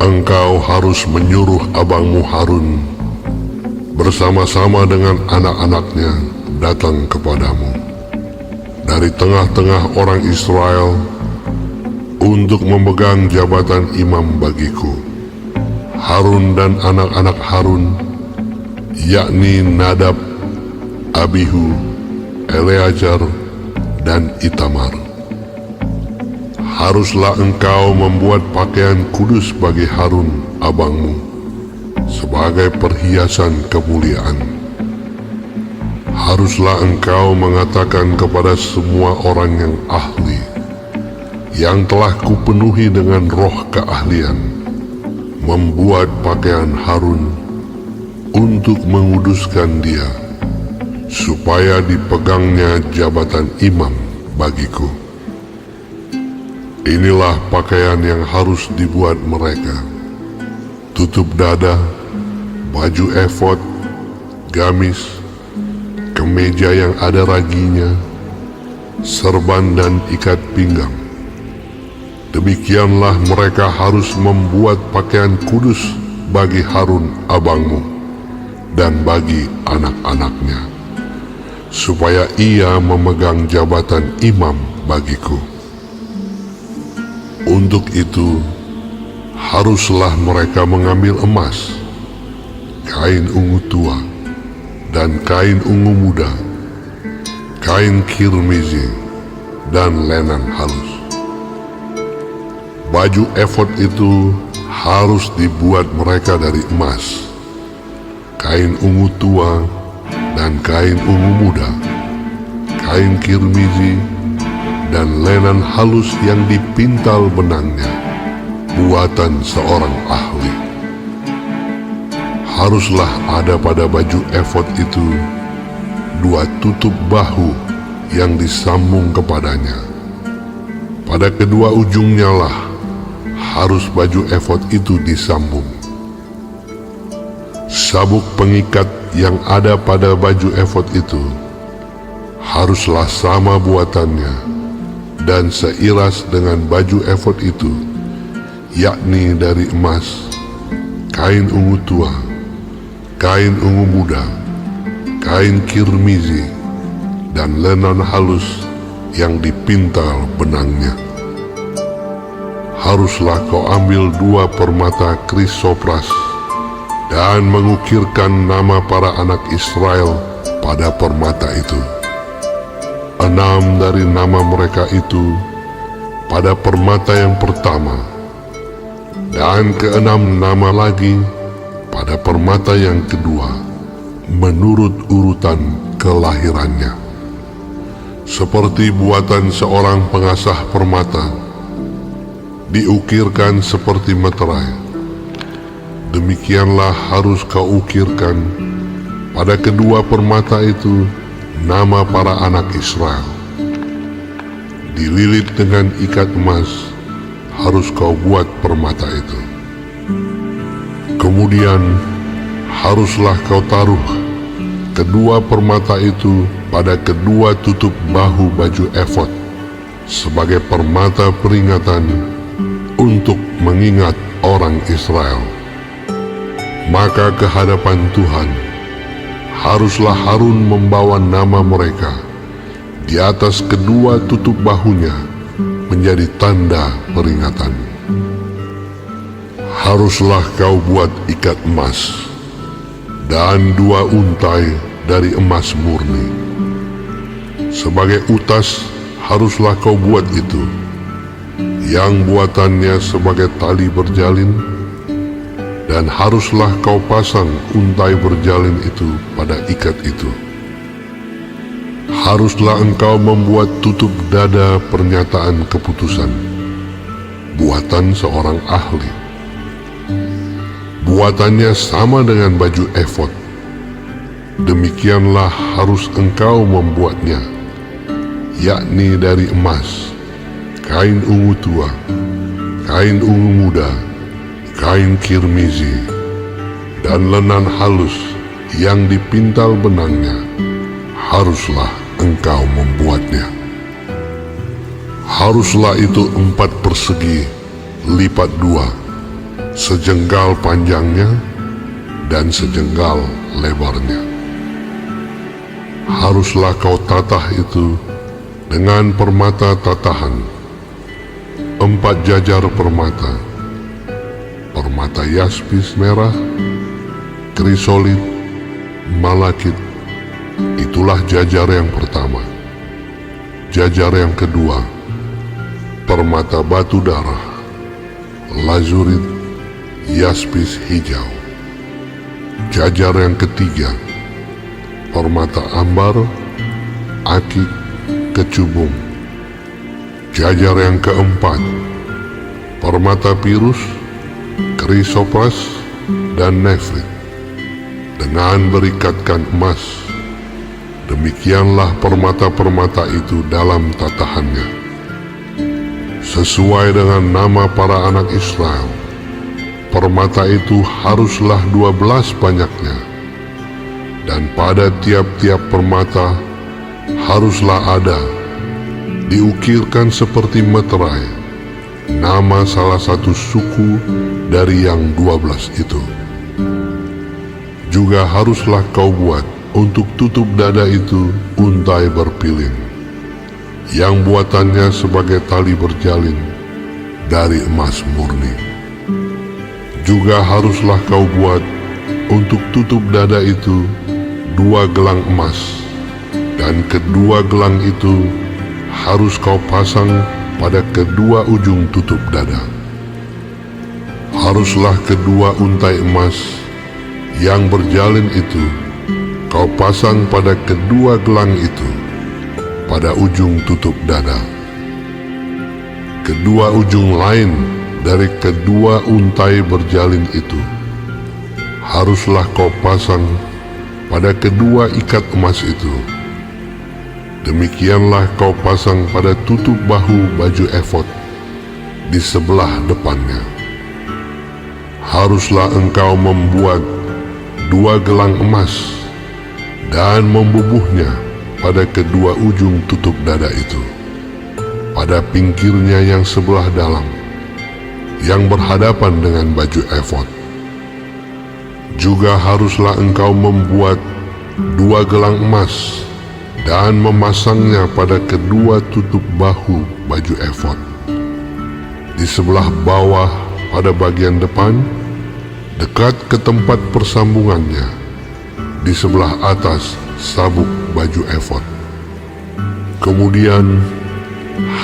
Engkau harus menyuruh abangmu Harun bersama-sama dengan anak-anaknya datang kepadamu dari tengah-tengah orang Israel untuk memegang jabatan imam bagiku. Harun dan anak-anak Harun, yakni Nadab, Abihu, Eleazar, dan Itamar. Haruslah engkau membuat pakaian kudus bagi Harun abangmu sebagai perhiasan kemuliaan. Haruslah engkau mengatakan kepada semua orang yang ahli, yang telah kupenuhi dengan roh keahlian, membuat pakaian Harun untuk menguduskan dia, supaya dipegangnya jabatan imam bagiku. Inilah pakaian yang harus dibuat mereka: tutup dada, baju efod, gamis, kemeja yang ada raginya, serban dan ikat pinggang. Demikianlah mereka harus membuat pakaian kudus bagi Harun abangmu dan bagi anak-anaknya, supaya ia memegang jabatan imam bagiku. Untuk itu, haruslah mereka mengambil emas, kain ungu tua, dan kain ungu muda, kain kirmizi, dan lenan halus. Baju efod itu harus dibuat mereka dari emas, kain ungu tua, dan kain ungu muda, kain kirmizi, dan lenan halus yang dipintal benangnya, buatan seorang ahli. Haruslah ada pada baju efod itu 2 tutup bahu yang disambung kepadanya. Pada kedua ujungnya lah harus baju efod itu disambung. Sabuk pengikat yang ada pada baju efod itu haruslah sama buatannya dan seiras dengan baju efod itu, yakni dari emas, kain ungu tua, kain ungu muda, kain kirmizi, dan lenan halus yang dipintal benangnya. Haruslah kau ambil 2 permata krisopras dan mengukirkan nama para anak Israel pada permata itu. 6 dari nama mereka itu pada permata yang pertama, dan ke-6 nama lagi pada permata yang kedua, menurut urutan kelahirannya. Seperti buatan seorang pengasah permata, diukirkan seperti meterai, demikianlah harus kau ukirkan pada kedua permata itu nama para anak Israel. Dililit dengan ikat emas harus kau buat permata itu. Kemudian haruslah kau taruh kedua permata itu pada kedua tutup bahu baju efod sebagai permata peringatan untuk mengingat orang Israel. Maka ke hadapan Tuhan haruslah Harun membawa nama mereka di atas kedua tutup bahunya menjadi tanda peringatan. Haruslah kau buat ikat emas dan 2 untai dari emas murni. Sebagai utas haruslah kau buat itu, yang buatannya sebagai tali berjalin, dan haruslah kau pasang untai berjalin itu pada ikat itu. Haruslah engkau membuat tutup dada pernyataan keputusan, buatan seorang ahli. Buatannya sama dengan baju efod. Demikianlah harus engkau membuatnya, yakni dari emas, kain ungu tua, kain ungu muda, kain kirmizi, dan lenan halus yang dipintal benangnya. Haruslah engkau membuatnya. Haruslah itu 4 persegi lipat 2, sejengkal panjangnya dan sejengkal lebarnya. Haruslah kau tatah itu dengan permata tatahan, 4 jajar permata, permata yaspis merah, krisolit, malakit. Itulah jajar yang pertama. Jajar yang kedua, permata batu darah, lazurit, yaspis hijau. Jajar yang ketiga, permata ambar, akik, kecubung. Jajar yang keempat, permata pirus, krisopras, dan nefrit, dengan berikatkan emas. Demikianlah permata-permata itu dalam tatahannya, sesuai dengan nama para anak Israel. Permata itu haruslah 12 banyaknya, dan pada tiap-tiap permata haruslah ada diukirkan seperti meterai nama salah satu suku dari yang 12 itu. Juga haruslah kau buat untuk tutup dada itu untai berpilin, yang buatannya sebagai tali berjalin dari emas murni. Juga haruslah kau buat untuk tutup dada itu 2 gelang emas, dan kedua gelang itu harus kau pasang pada kedua ujung tutup dada. Haruslah kedua untai emas yang berjalin itu kau pasang pada kedua gelang itu pada ujung tutup dada. Kedua ujung lain dari kedua untai berjalin itu haruslah kau pasang pada kedua ikat emas itu. Demikianlah kau pasang pada tutup bahu baju efod di sebelah depannya. Haruslah engkau membuat 2 gelang emas dan membubuhnya pada kedua ujung tutup dada itu, pada pinggirnya yang sebelah dalam, yang berhadapan dengan baju efod. Juga haruslah engkau membuat 2 gelang emas dan memasangnya pada kedua tutup bahu baju efod, di sebelah bawah pada bagian depan, dekat ke tempat persambungannya, di sebelah atas sabuk baju efod. Kemudian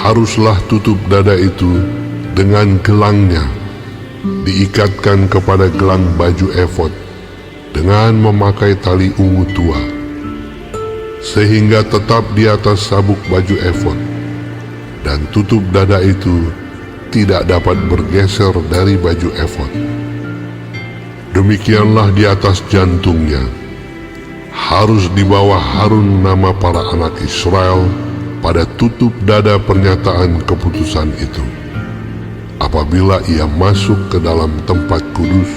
haruslah tutup dada itu dengan gelangnya diikatkan kepada gelang baju efod dengan memakai tali ungu tua, sehingga tetap di atas sabuk baju efod, dan tutup dada itu tidak dapat bergeser dari baju efod. Demikianlah di atas jantungnya harus dibawa Harun nama para anak Israel pada tutup dada pernyataan keputusan itu, apabila ia masuk ke dalam tempat kudus,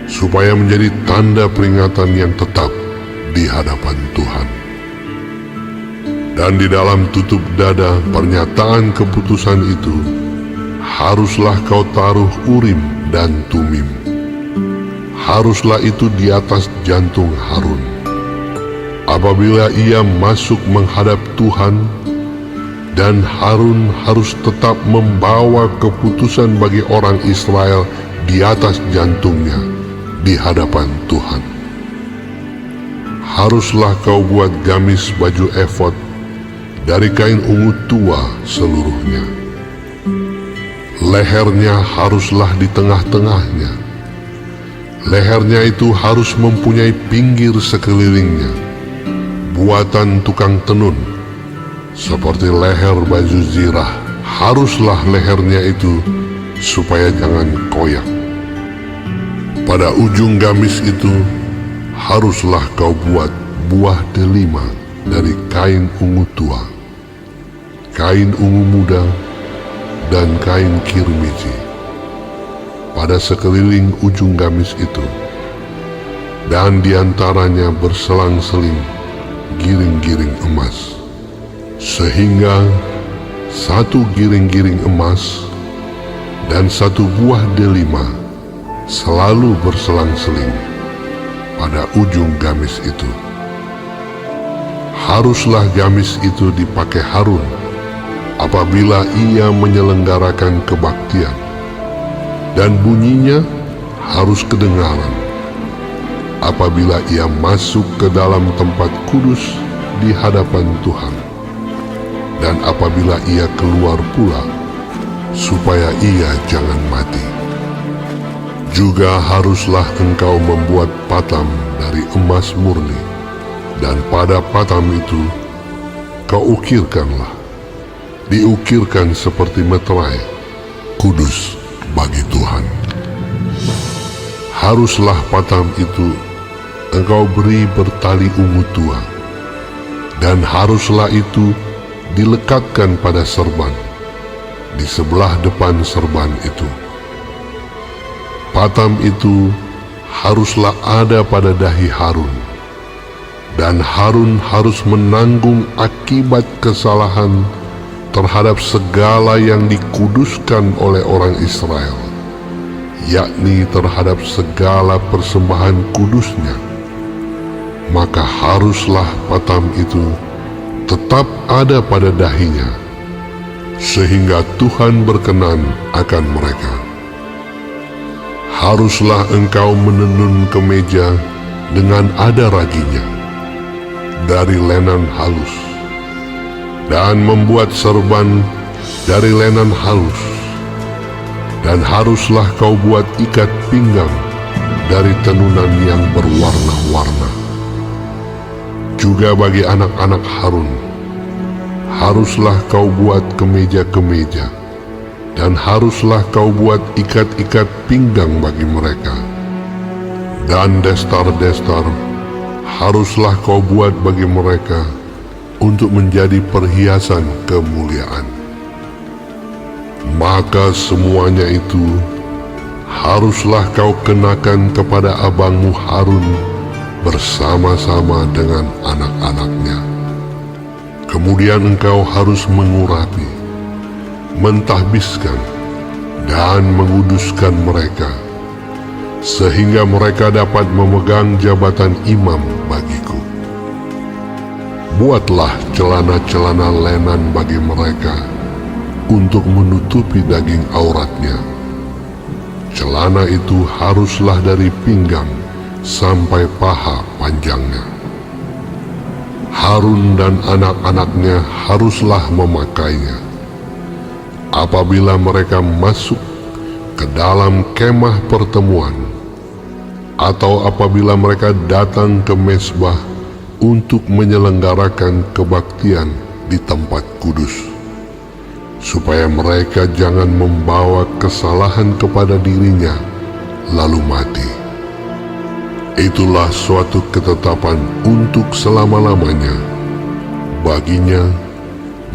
supaya menjadi tanda peringatan yang tetap di hadapan Tuhan. Dan di dalam tutup dada pernyataan keputusan itu haruslah kau taruh Urim dan Tumim. Haruslah itu di atas jantung Harun. Apabila ia masuk menghadap Tuhan, dan Harun harus tetap membawa keputusan bagi orang Israel di atas jantungnya di hadapan Tuhan. Haruslah kau buat gamis baju efod dari kain ungu tua seluruhnya. Lehernya haruslah di tengah-tengahnya. Lehernya itu harus mempunyai pinggir sekelilingnya, buatan tukang tenun, seperti leher baju zirah. Haruslah lehernya itu supaya jangan koyak. Pada ujung gamis itu haruslah kau buat buah delima dari kain ungu tua, kain ungu muda, dan kain kirmiji pada sekeliling ujung gamis itu, dan diantaranya berselang-seling giring-giring emas, sehingga satu giring-giring emas dan 1 buah delima selalu berselang-seling pada ujung gamis itu. Haruslah gamis itu dipakai Harun apabila ia menyelenggarakan kebaktian, dan bunyinya harus kedengaran apabila ia masuk ke dalam tempat kudus di hadapan Tuhan, dan apabila ia keluar pula, supaya ia jangan mati. Juga haruslah engkau membuat patam dari emas murni, dan pada patam itu kau ukirkanlah, diukirkan seperti meterai, kudus bagi Tuhan. Haruslah patam itu engkau beri bertali ungu tua, dan haruslah itu dilekatkan pada serban di sebelah depan serban itu. Patam itu haruslah ada pada dahi Harun, dan Harun harus menanggung akibat kesalahan terhadap segala yang dikuduskan oleh orang Israel, yakni terhadap segala persembahan kudusnya. Maka haruslah patam itu tetap ada pada dahinya, sehingga Tuhan berkenan akan mereka. Haruslah engkau menenun kemeja dengan ada raginya dari lenan halus, dan membuat serban dari lenan halus, dan haruslah kau buat ikat pinggang dari tenunan yang berwarna-warna. Juga bagi anak-anak Harun, haruslah kau buat kemeja-kemeja, dan haruslah kau buat ikat-ikat pinggang bagi mereka. Dan destar-destar haruslah kau buat bagi mereka untuk menjadi perhiasan kemuliaan. Maka semuanya itu haruslah kau kenakan kepada abangmu Harun bersama-sama dengan anak-anaknya. Kemudian engkau harus mengurapi, mentahbiskan, dan menguduskan mereka, sehingga mereka dapat memegang jabatan imam bagiku. Buatlah celana-celana lenan bagi mereka untuk menutupi daging auratnya. Celana itu haruslah dari pinggang sampai paha panjangnya. Harun dan anak-anaknya haruslah memakainya apabila mereka masuk ke dalam kemah pertemuan, atau apabila mereka datang ke mezbah untuk menyelenggarakan kebaktian di tempat kudus, supaya mereka jangan membawa kesalahan kepada dirinya lalu mati. Itulah suatu ketetapan untuk selama-lamanya baginya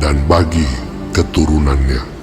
dan bagi keturunannya.